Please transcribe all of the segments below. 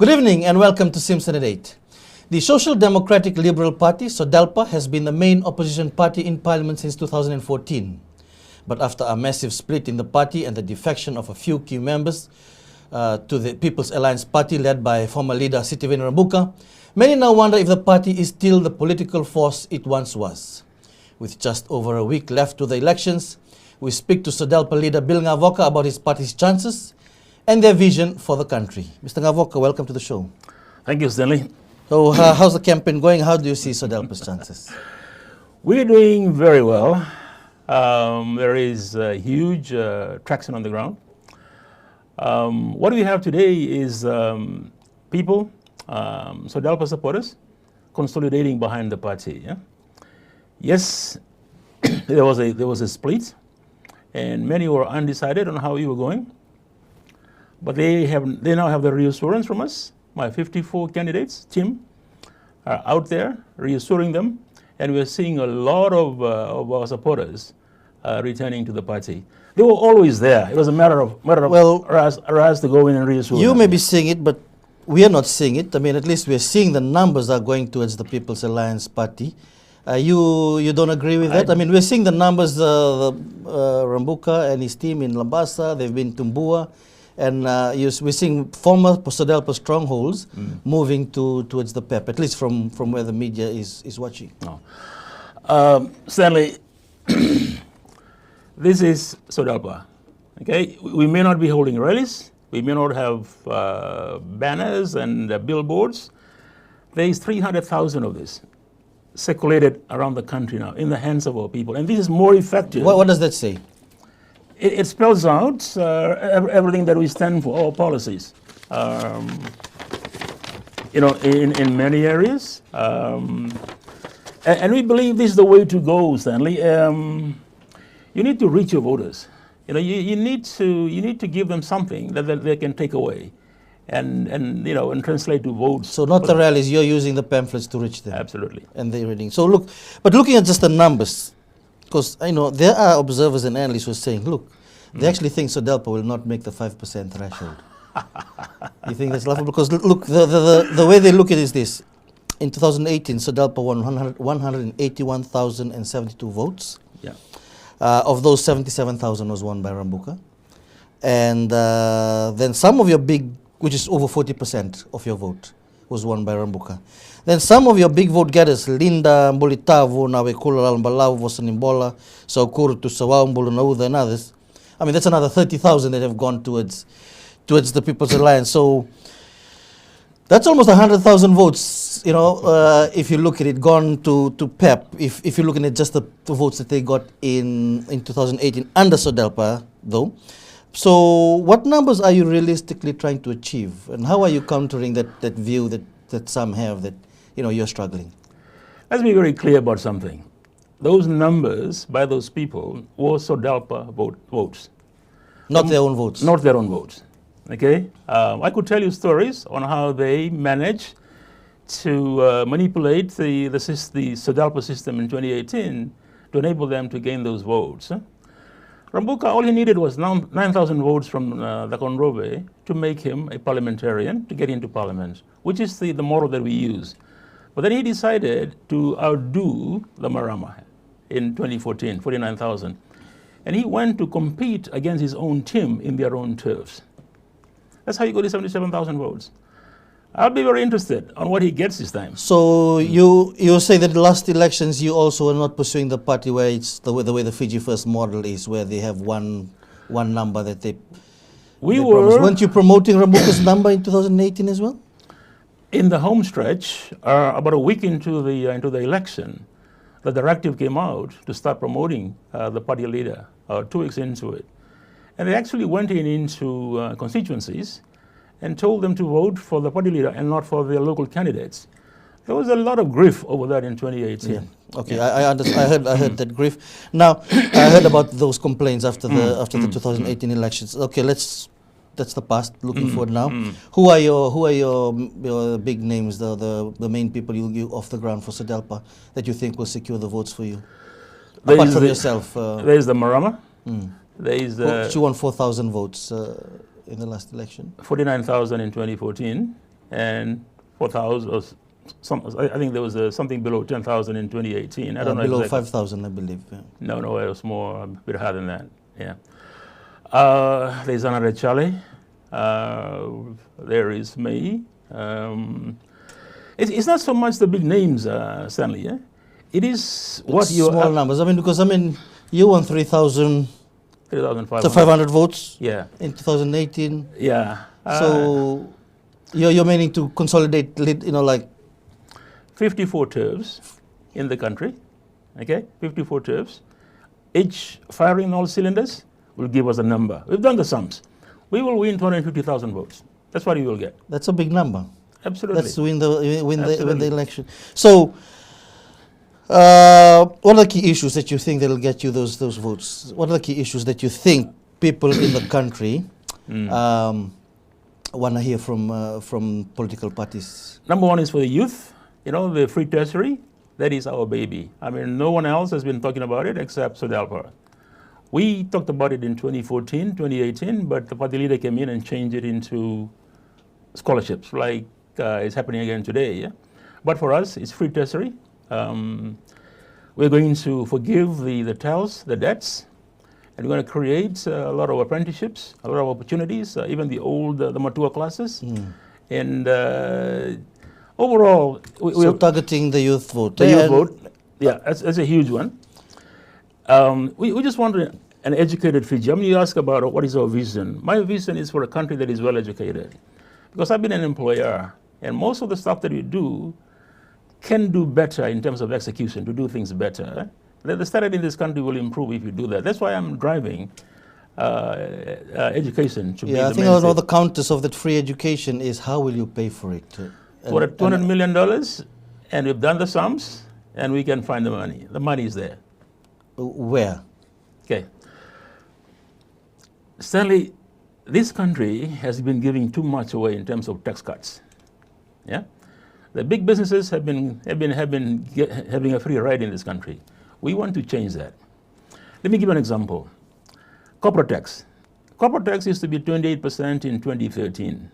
Good evening and welcome to Simpson at 8. The Social Democratic Liberal Party, Sodelpa, has been the main opposition party in Parliament since 2014. But after a massive split in the party and the defection of a few key members to the People's Alliance Party led by former leader Viliame Gavoka, many now wonder if the party is still the political force it once was. With just over a week left to the elections, we speak to Sodelpa leader Viliame Gavoka about his party's chances and their vision for the country. Mr. Gavoka, welcome to the show. Thank you, Stanley. So how's the campaign going? How do you see Sodelpa's chances? We're doing very well. There is huge traction on the ground. What we have today is people, Sodelpa supporters, consolidating behind the party. Yeah? Yes, there was a split, and many were undecided on how we were going. But they now have the reassurance from us. My 54 candidates team are out there reassuring them, and we're seeing a lot of our supporters returning to the party. They were always there. It was a matter of us to go in and reassure them. You may be seeing it, but we are not seeing it. I mean, at least we're seeing the numbers are going towards the People's Alliance Party. You don't agree with that? I mean, we're seeing the numbers, Rambuka and his team in Lambasa, they've been to Mbua, and we're seeing former Sodelpa strongholds moving towards the PEP, at least from where the media is watching. No. Stanley, this is Sodelpa. Okay, we may not be holding rallies, we may not have banners and billboards. There is 300,000 of this circulated around the country now in the hands of our people, and this is more effective. What does that say? It spells out everything that we stand for, our policies. In many areas, and we believe this is the way to go, Stanley. You need to reach your voters. You need to give them something that they can take away, and translate to votes. So not the rallies. You're using the pamphlets to reach them. Absolutely. And they're reading. So looking at just the numbers. Because I know there are observers and analysts who are saying, look, they actually think Sodelpa will not make the 5% threshold. You think that's laughable? Because look, the way they look at it is this. In 2018, Sodelpa won 181,072 votes. Yeah. Of those, 77,000 was won by Rambuka. And then some of your big, which is over 40% of your vote, was won by Rambuka. Then some of your big vote getters, Linda, Mbolitavu, Nawekula, Lambalau, Vosanimbola, Saukuru, Tusawambulu, Nauda, and others. I mean, that's another 30,000 that have gone towards the People's Alliance. So that's almost 100,000 votes, if you look at it, gone to PEP, if you're looking at just the votes that they got in 2018 under Sodelpa, though. So what numbers are you realistically trying to achieve? And how are you countering that view that some have that, you're struggling? Let's be very clear about something. Those numbers by those people were Sodelpa votes. Not their own votes? Not their own votes. Okay? I could tell you stories on how they managed to manipulate the Sodelpa system in 2018 to enable them to gain those votes. Rambuka, all he needed was 9,000 votes from the Conrove to make him a parliamentarian, to get into parliament, which is the model that we use. But then he decided to outdo the Marama in 2014, 49,000. And he went to compete against his own team in their own turfs. That's how you got to 77,000 votes. I'll be very interested on what he gets this time. So you say that the last elections you also are not pursuing the party where it's the way the Fiji First model is, where they have one number that they promised. Weren't you promoting Rambuka's number in 2018 as well? In the home stretch, about a week into the election, the directive came out to start promoting the party leader, 2 weeks into it. And they actually went into constituencies and told them to vote for the party leader and not for their local candidates. There was a lot of grief over that in 2018. Yeah. Okay, yeah. I heard that grief. Now, I heard about those complaints after the 2018 elections. Okay, that's the past. Looking forward now. Who are your big names, the main people you off the ground for Sodelpa that you think will secure the votes for you? Apart from yourself. There's the Marama. She won 4,000 votes in the last election. 49,000 in 2014. and 4,000, or I think there was something below 10,000 in 2018. I don't know below exactly. 5,000, I believe. Yeah. No, it was more, a bit higher than that. Yeah. There's another Charlie. There is me. It's not so much the big names, Stanley. Yeah? It is what you small numbers. I mean, because you won 3,500 votes. Yeah. In 2018. Yeah. So you're meaning to consolidate, like 54 turfs in the country. Okay, 54 turfs. Each firing on all cylinders will give us a number. We've done the sums. We will win 250,000 votes. That's what you will get. That's a big number. Absolutely. That's win the election. So, what are the key issues that you think that will get you those votes? What are the key issues that you think people in the country want to hear from political parties? Number one is for the youth. The free tertiary. That is our baby. I mean, no one else has been talking about it except Sodelpa. We talked about it in 2014, 2018, but the party leader came in and changed it into scholarships, like it's happening again today. Yeah? But for us, it's free tertiary. We're going to forgive the TELs, the debts, and we're going to create a lot of apprenticeships, a lot of opportunities, even the mature classes. And overall, so targeting the youth vote. The youth vote, yeah, that's a huge one. We just want an educated Fiji. I mean, you ask about what is our vision. My vision is for a country that is well educated. Because I've been an employer, and most of the stuff that we do can do better in terms of execution, to do things better. The standard in this country will improve if you do that. That's why I'm driving education to be the I think one of the counters of that free education is how will you pay for it? For $200 million, and we've done the sums, and we can find the money. The money is there. Where? Okay. Stanley, this country has been giving too much away in terms of tax cuts. Yeah? The big businesses have been having a free ride in this country. We want to change that. Let me give you an example. Corporate tax. Corporate tax used to be 28% in 2013.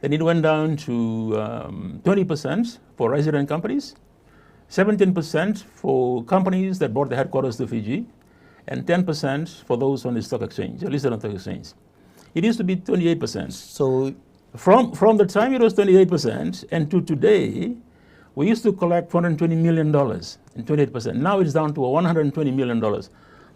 Then it went down to 20% for resident companies, 17% for companies that brought the headquarters to Fiji, and 10% for those on the stock exchange, listed on the stock exchange. It used to be 28%. So from the time it was 28% and to today, we used to collect $420 million and 28%. Now it's down to $120 million.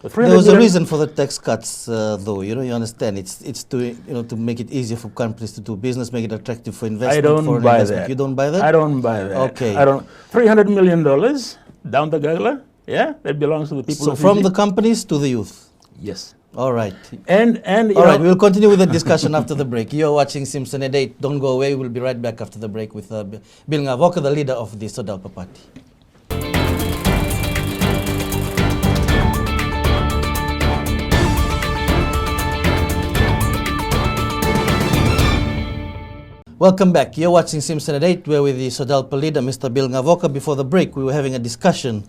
There was a reason for the tax cuts, though. You understand. It's to to make it easier for companies to do business, make it attractive for investment. I don't buy that. You don't buy that? I don't buy that. Okay. I don't. $300 million down the gaggle. Yeah, that belongs to the people. So of from Fiji. the companies to the youth. Yes. All right. And all right, we'll continue with the discussion after the break. You're watching Simpson at 8. Don't go away. We'll be right back after the break with Viliame Gavoka, the leader of the Sodelpa party. Welcome back. You're watching Simpson at 8. We're with the Sodelpa leader, Mr. Viliame Gavoka. Before the break, we were having a discussion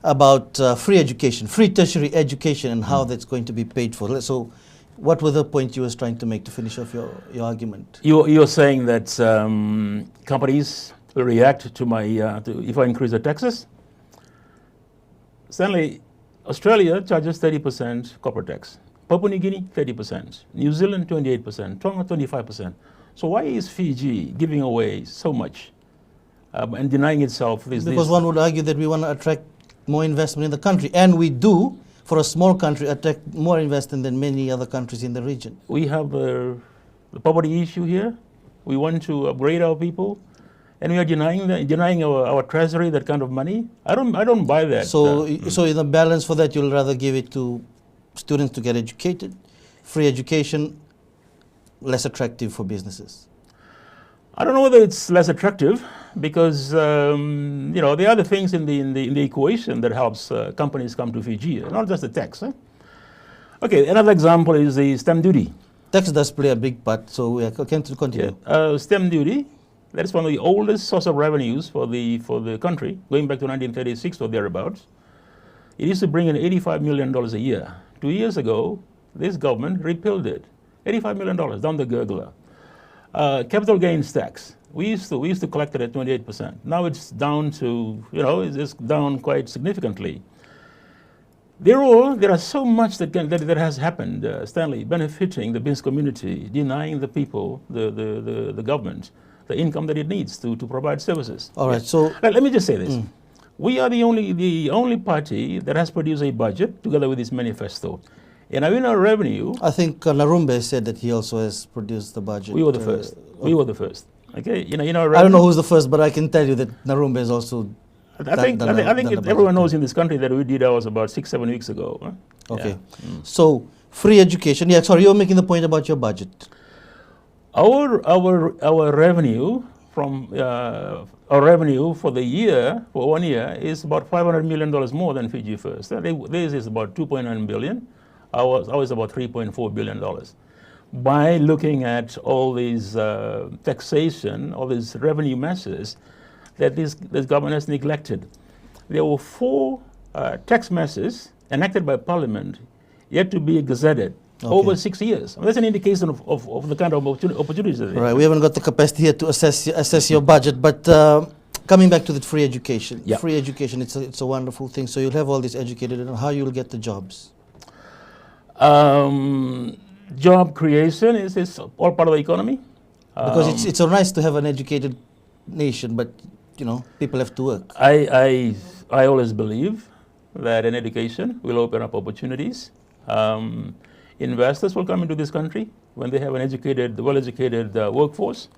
about free education, free tertiary education, and how that's going to be paid for. So what were the points you were trying to make to finish off your argument? You're saying that companies will react to my if I increase the taxes? Stanley, Australia charges 30% corporate tax. Papua New Guinea, 30%. New Zealand, 28%. Tonga, 25%. So why is Fiji giving away so much and denying itself this? Because one would argue that we want to attract more investment in the country, and we do, for a small country, attract more investment than many other countries in the region. We have the poverty issue here. We want to upgrade our people, and we are denying our treasury that kind of money. I don't buy that. So, so in the balance for that, you'll rather give it to students to get educated, free education, less attractive for businesses? I don't know whether it's less attractive because there are other things in the equation that helps companies come to Fiji, not just the tax. Okay, another example is the stamp duty. Tax does play a big part, so we can continue. Yeah. Stamp duty, that is one of the oldest source of revenues for the country, going back to 1936 or thereabouts. It used to bring in $85 million a year. 2 years ago, this government repealed it. $85 million down the gurgler. Capital gains tax. We used to collect it at 28%. Now it's down to, it's down quite significantly. There are so much that has happened, Stanley, benefiting the business community, denying the people, the government, the income that it needs to provide services. All right. So let me just say this: we are the only party that has produced a budget together with its manifesto. And in our revenue, I think Narumbe said that he also has produced the budget. we were the first. We were the first. Okay, I don't know who's the first, but I can tell you that Narumbe is also. I think everyone knows in this country that we did ours about 6-7 weeks ago. Huh? Okay. Yeah. So free education. Yeah. Sorry, you were making the point about your budget. Our revenue from our revenue for the year, for 1 year, is about $500 million more than Fiji First. Theirs is about 2.9 billion. Ours is about $3.4 billion. By looking at all these taxation, all these revenue measures that this government has neglected. There were 4 tax measures enacted by Parliament yet to be gazetted over 6 years. That's an indication of the kind of opportunities that they Right. We haven't got the capacity here to assess your budget, but coming back to the free education. Yeah. Free education, it's a wonderful thing. So you'll have all these educated, and how you'll get the jobs? Job creation is all part of the economy. Because it's so nice to have an educated nation, but people have to work. I always believe that an education will open up opportunities. Investors will come into this country when they have an well-educated workforce.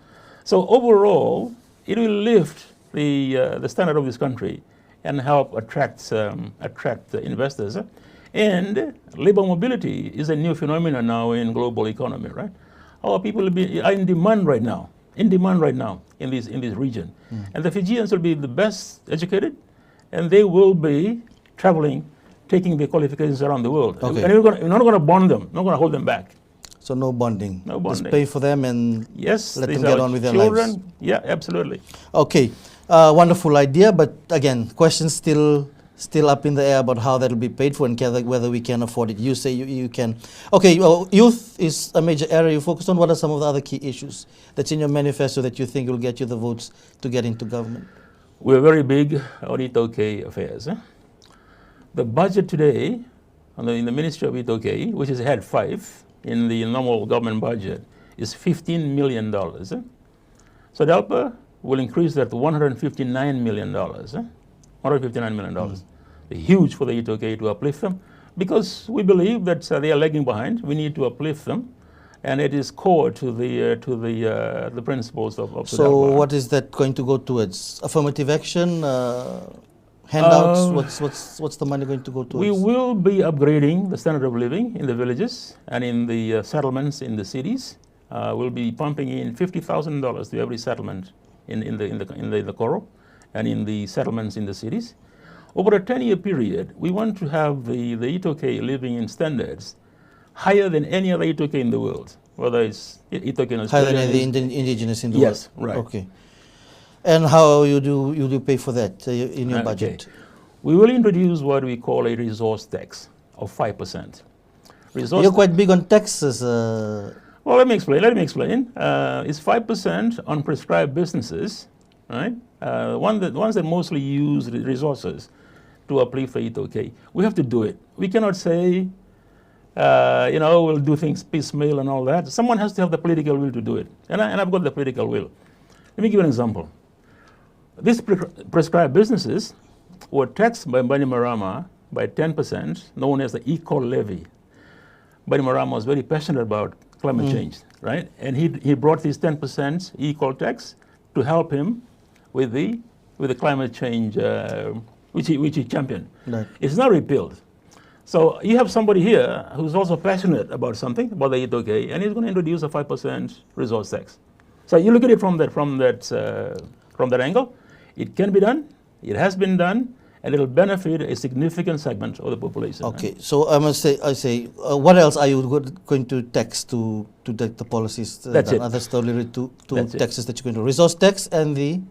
So overall, it will lift the standard of this country and help attract investors. And labor mobility is a new phenomenon now in global economy, right? Our people are in demand right now in this region. And the Fijians will be the best educated, and they will be traveling, taking their qualifications around the world. Okay. And we're not going to bond them, not going to hold them back. So no bonding. No bonding. Just pay for them and Yes, let them these get are on with their children. lives. Yeah, absolutely. Okay, wonderful idea, but again, questions still up in the air about how that will be paid for and whether we can afford it. You say you can. Okay, well, youth is a major area you focus on. What are some of the other key issues that's in your manifesto that you think will get you the votes to get into government? We're very big on Itoke affairs. The budget today in the Ministry of Itoke, which is head 5 in the normal government budget, is $15 million. Sodelpa will increase that to $159 million. $159 million. Huge for the Itoke to uplift them, because we believe that they are lagging behind. We need to uplift them, and it is core to the principles of Sodelpa. So what is that going to go towards? Affirmative action, handouts? What's the money going to go towards? We will be upgrading the standard of living in the villages and in the settlements in the cities. We'll be pumping in $50,000 to every settlement in the Koro and in the settlements in the cities. Over a 10-year period, we want to have the Itoke living in standards higher than any other Itoke in the world, whether it's Itoke in Australia. Higher than the indigenous in the Yes, world? right. Okay. And how you do pay for that in your budget? Okay. We will introduce what we call a resource tax of 5%. You're quite big on taxes. Well, let me explain. It's 5% on prescribed businesses, right? Ones that mostly use resources to uplift the Itoke. We have to do it. We cannot say, we'll do things piecemeal and all that. Someone has to have the political will to do it. And I've got the political will. Let me give you an example. These prescribed businesses were taxed by Bainimarama by 10%, known as the eco levy. Bainimarama was very passionate about climate change, right? And he brought this 10% eco tax to help him with the climate change, which he championed. Right. It's not repealed. So you have somebody here who's also passionate about something, about the Itoke, and he's going to introduce a 5% resource tax. So you look at it from that angle. It can be done. It has been done, and it'll benefit a significant segment of the population. Okay. Right? So I say, what else are you going to tax to the policies? That's it. Others totally to taxes that you're going to resource tax and the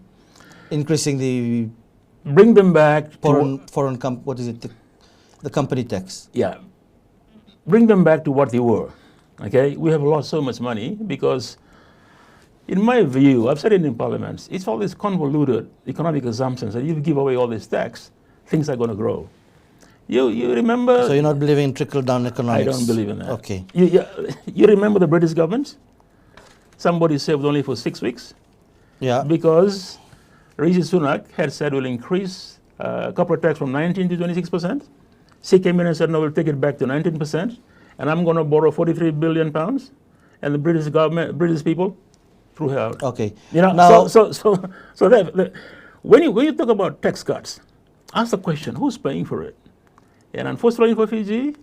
increasing the bring them back what is it? The company tax. Yeah. Bring them back to what they were. Okay. We have lost so much money because In my view, I've said it in parliaments, it's all these convoluted economic assumptions that if you give away all this tax, things are going to grow. You remember... So you're not believing in trickle-down I economics? don't believe in that. Okay. You remember the British government? Somebody saved only for 6 weeks Yeah. because Rishi Sunak had said we'll increase corporate tax from 19 to 26%. She came in and said, no, we'll take it back to 19%, and I'm going to borrow 43 billion pounds. And the British government, British people, threw her out. Okay. You know, Now, when you talk about tax cuts, ask the question, who's paying for it? And unfortunately for Fiji,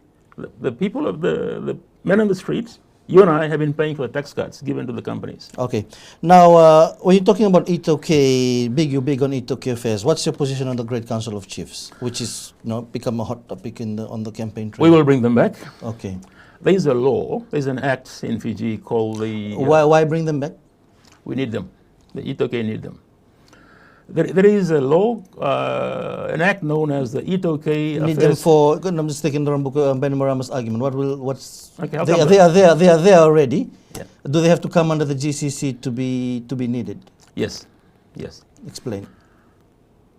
the people of the men on the streets, you and I have been paying for the tax cuts given to the companies. okay. Now, when you're talking about E2K, you're big on E2K affairs. What's your position on the Great Council of Chiefs, which is become a hot topic on the campaign trail? We will bring them back. Okay. There is a law, there's an act in Fiji called the... Why bring them back? We need them. The E2K need them. There is a law, an act known as the E2K Need them for. I'm just taking the Benimorama's argument. What's? Okay, they are there already. Yeah. Do they have to come under the GCC to be needed? Yes, yes. Explain.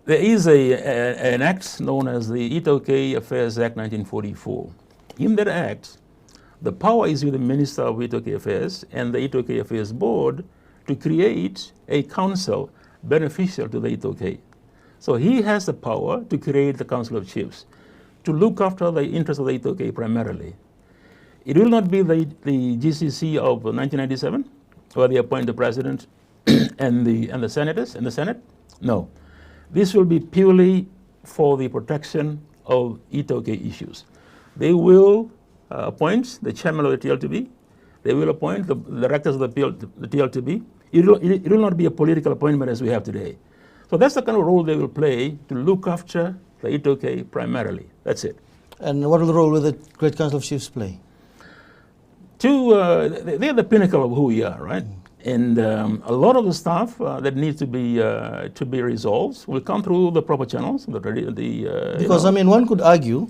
There is an act known as the E2K Affairs Act 1944. In that act, the power is with the Minister of E2K Affairs and the E2K Affairs Board to create a council beneficial to the E2K. So he has the power to create the Council of Chiefs, to look after the interests of the E2K primarily. It will not be the GCC of 1997, where they appoint the president and the senators and the Senate. No. This will be purely for the protection of E2K issues. They will appoint the chairman of the TLTB. They will appoint the directors of the TLTB. It will not be a political appointment as we have today. So that's the kind of role they will play to look after the E2K primarily. That's it. And what role will the Great Council of Chiefs play? They're the pinnacle of who we are, right? And a lot of the stuff that needs to be resolved will come through the proper channels. Because I mean, one could argue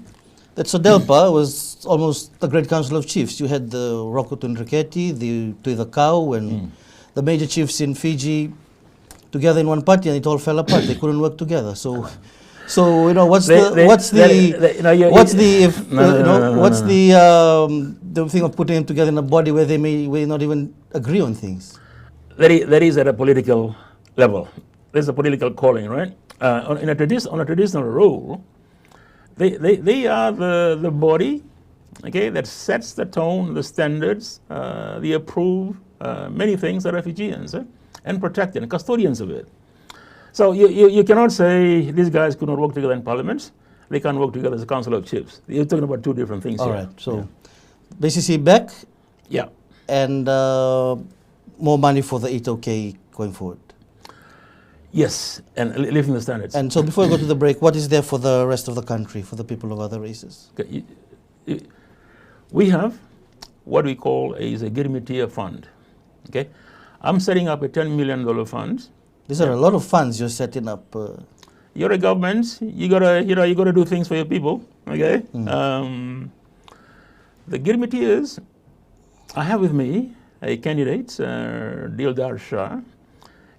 that Sodelpa was almost the Great Council of Chiefs. You had the Rocco Tunriketi, the Tuivakau, and the major chiefs in Fiji together in one party, and it all fell apart. They couldn't work together. So what's the thing of putting them together in a body where they may not even agree on things? That is at a political level. There's a political calling, right? On a traditional role, they are the body, okay, that sets the tone, the standards, the approved many things are Fijians and protected and custodians of it. So you cannot say these guys could not work together in parliament. They can't work together as a council of chiefs. You're talking about two different things. All here. right. So BCC back. Yeah. And more money for the E2K going forward. Yes, and lifting the standards. And so before we go to the break, what is there for the rest of the country, for the people of other races? Okay. We have what we call a Girimitia fund. Okay, I'm setting up a $10 million fund. These are a lot of funds you're setting up. You're a government. You gotta do things for your people. Okay. The Girimitias, I have with me a candidate, Dildar Shah.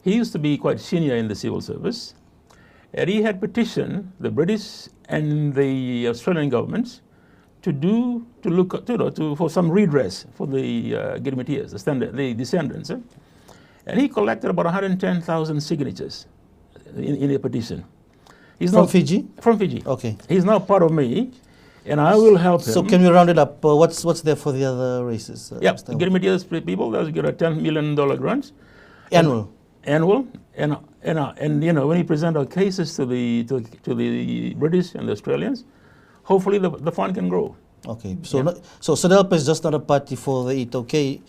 He used to be quite senior in the civil service, and he had petitioned the British and the Australian governments for some redress for the Girimitias, the descendants. And he collected about 110,000 signatures in a petition. He's From Fiji? From Fiji. Okay. He's now part of me, and I will help him. So can we round it up? What's there for the other races? Yeah, the Girimitias people, they'll get a $10 million grant. Annual. And when we present our cases to the British and the Australians, hopefully the fund can grow. Okay, so so Sodelpa is just not a party for the E2K.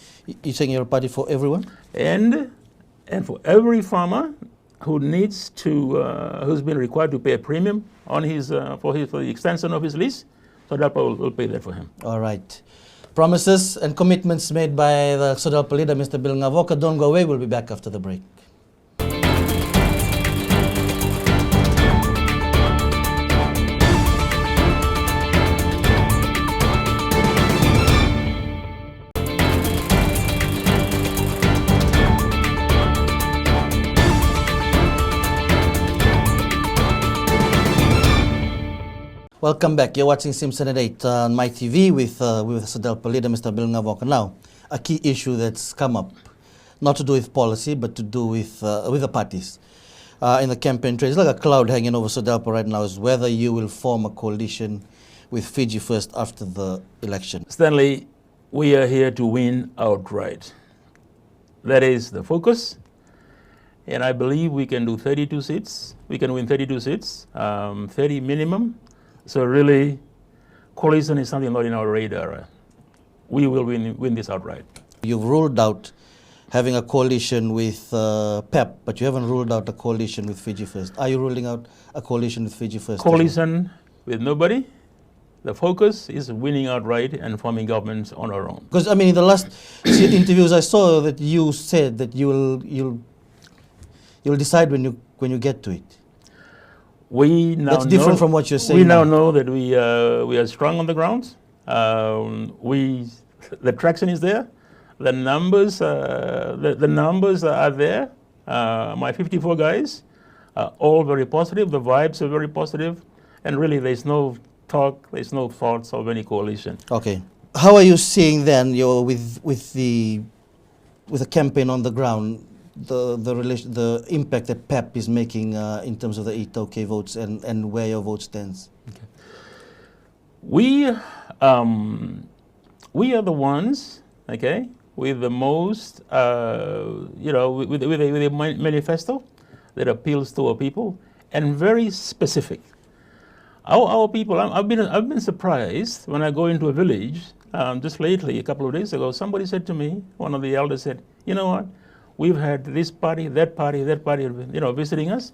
You're saying you're a party for everyone? And for every farmer who who's been required to pay a premium on for the extension of his lease, Sodelpa will pay that for him. All right. Promises and commitments made by the Sodelpa leader, Mr. Viliame Gavoka. Don't go away. We'll be back after the break. Welcome back. You're watching Simpson at 8 on my TV with Sodelpa leader, Mr. Viliame Gavoka. Now, a key issue that's come up, not to do with policy, but to do with the parties in the campaign trail. It's like a cloud hanging over Sodelpa right now, is whether you will form a coalition with Fiji First after the election. Stanley, we are here to win outright. That is the focus. And I believe we can do 32 seats. We can win 32 seats, 30 minimum. So really, coalition is something not in our radar. We will win this outright. You've ruled out having a coalition with PEP, but you haven't ruled out a coalition with Fiji First. Are you ruling out a coalition with Fiji First? Coalition with nobody. The focus is winning outright and forming governments on our own. Because I mean, in the last interviews I saw that you said that you'll decide when you get to it. We now That's different from what you're saying. We now know that we are strong on the ground. The traction is there. The numbers the numbers are there. My 54 guys are all very positive. The vibes are very positive, and really there's no talk, there's no thoughts of any coalition. Okay. How are you seeing then with the campaign on the ground, the impact that PEP is making in terms of the 8 OK votes and where your vote stands? Okay. We are the ones, okay, with the most, with a manifesto that appeals to our people and very specific. Our people, I've been surprised when I go into a village. Just lately, a couple of days ago, somebody said to me, one of the elders said, "You know what? We've had this party, that party, visiting us.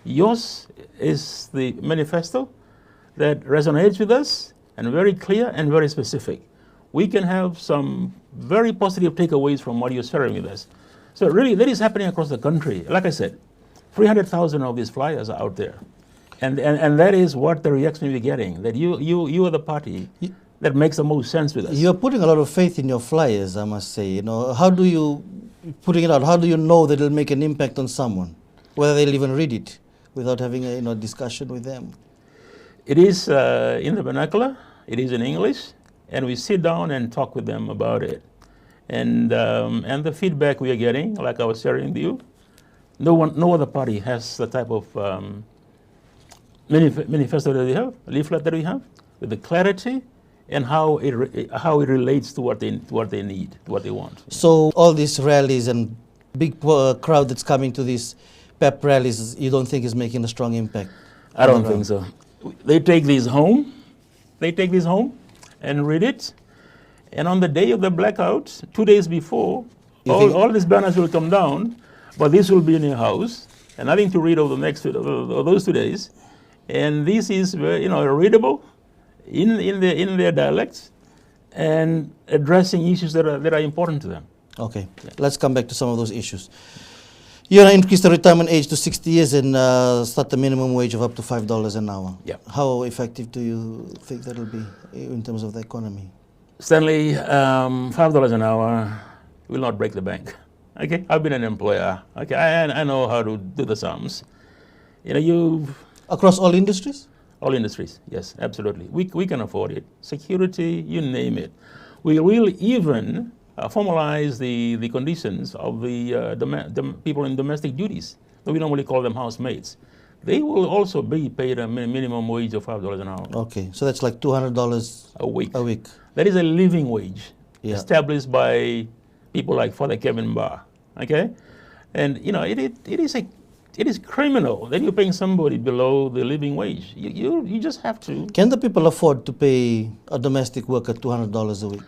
Yours is the manifesto that resonates with us and very clear and very specific. We can have some very positive takeaways from what you're sharing with us." So really, that is happening across the country. Like I said, 300,000 of these flyers are out there. And that is what the reaction we're getting, that you are the party that makes the most sense with us. You're putting a lot of faith in your flyers, I must say. You know, how do you, putting it out, how do you know that it'll make an impact on someone, whether they'll even read it without having a discussion with them? It is in the vernacular, it is in English, and we sit down and talk with them about it. And the feedback we are getting, like I was sharing with you, no other party has the type of manifesto that we have, leaflet that we have, with the clarity and how it relates to what they need, what they want. So all these rallies and big crowd that's coming to these PEP rallies, you don't think is making a strong impact? I don't think so. They take these home. And read it. And on the day of the blackout, 2 days before, all these banners will come down, but this will be in your house, and nothing to read over the next those 2 days. And this is very, readable in their dialects and addressing issues that are important to them. Okay, let's come back to some of those issues. You're going to increase the retirement age to 60 years and start the minimum wage of up to $5 an hour. Yeah. How effective do you think that will be in terms of the economy? Stanley, $5 an hour will not break the bank. Okay, I've been an employer. Okay, I know how to do the sums. Across all industries? All industries, yes, absolutely. We can afford it. Security, you name it. We will even formalize the conditions of the people in domestic duties. We normally call them housemaids. They will also be paid a minimum wage of $5 an hour. Okay, so that's like $200 a week. A week. That is a living wage established by people like Father Kevin Barr. Okay, and it is criminal that you're paying somebody below the living wage. You just have to. Can the people afford to pay a domestic worker $200 a week?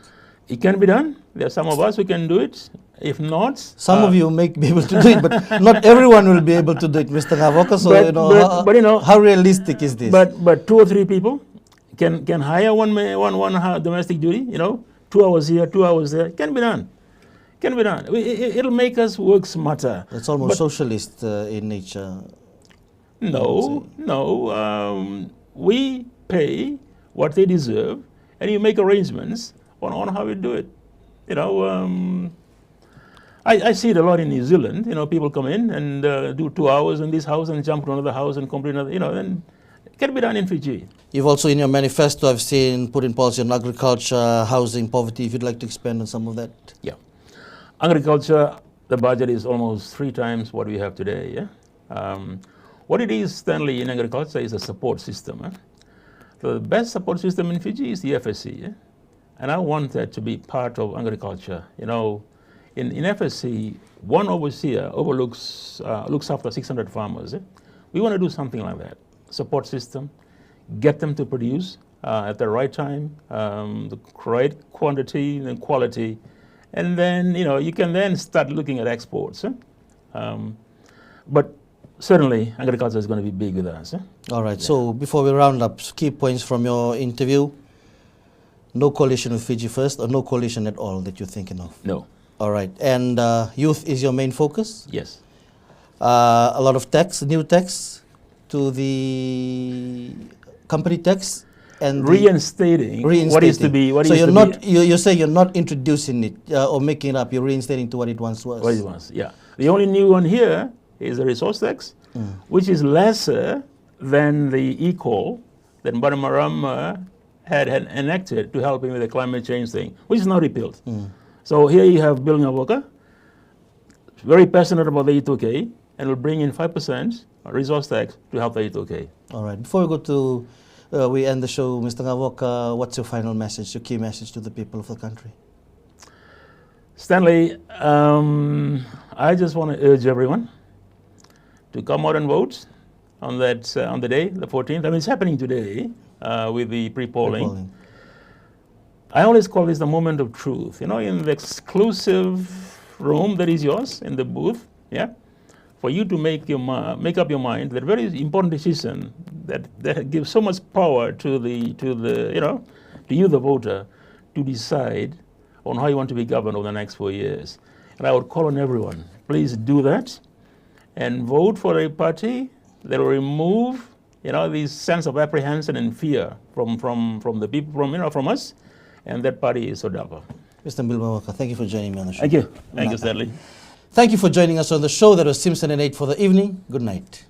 It can be done. There are some of us who can do it. If not, some of you may be able to do it, but not everyone will be able to do it, Mr. Gavoka. So how realistic is this? But 2 or 3 people can hire one domestic duty. 2 hours here, 2 hours there. It can be done. Can be done. It'll make us work smarter. That's almost socialist in nature. No. We pay what they deserve, and you make arrangements on how we do it. I see it a lot in New Zealand. People come in and do 2 hours in this house and jump to another house and complete another. And can be done in Fiji. You've also, in your manifesto, I've seen, put in policy on agriculture, housing, poverty. If you'd like to expand on some of that. Yeah. Agriculture, the budget is almost 3 times what we have today. Yeah? What it is, Stanley, in agriculture is a support system. The best support system in Fiji is the FSC. Yeah? And I want that to be part of agriculture. You know, in FSC, one overseer looks after 600 farmers. Eh? We want to do something like that. Support system, get them to produce at the right time, the right quantity and quality, and then you can then start looking at exports. But certainly agriculture is going to be big with us. All right. Yeah. So before we round up, key points from your interview. No coalition with Fiji First, or no coalition at all that you're thinking of? No. All right. And youth is your main focus? Yes. A lot of tax, new tax to the company tax, and reinstating what is to be. So you're not you're saying you're not introducing it or making it up. You're reinstating to what it once was. What it was, yeah. The only new one here is the resource tax, which is lesser than the equal that Baramaram had enacted to help him with the climate change thing, which is now repealed. So here you have Viliame Gavoka, very passionate about the E2K, and will bring in 5% resource tax to help the E2K. All right. Before we go to we end the show, Mr. Gavoka, what's your final message, your key message to the people of the country? Stanley, I just want to urge everyone to come out and vote on that on the day, the 14th. I mean, it's happening today with the pre-polling. I always call this the moment of truth. In the exclusive room that is yours in the booth, yeah, for you to make up your mind that very important decision that gives so much power to you, the voter, to decide on how you want to be governed over the next 4 years. And I would call on everyone, please do that and vote for a party that will remove this sense of apprehension and fear from the people, from us, and that party is Sodelpa. Mr. Viliame Gavoka, thank you for joining me on the show. Thank you. Thank you, Stanley. Thank you for joining us on the show. That was Simpson and 8 for the evening. Good night.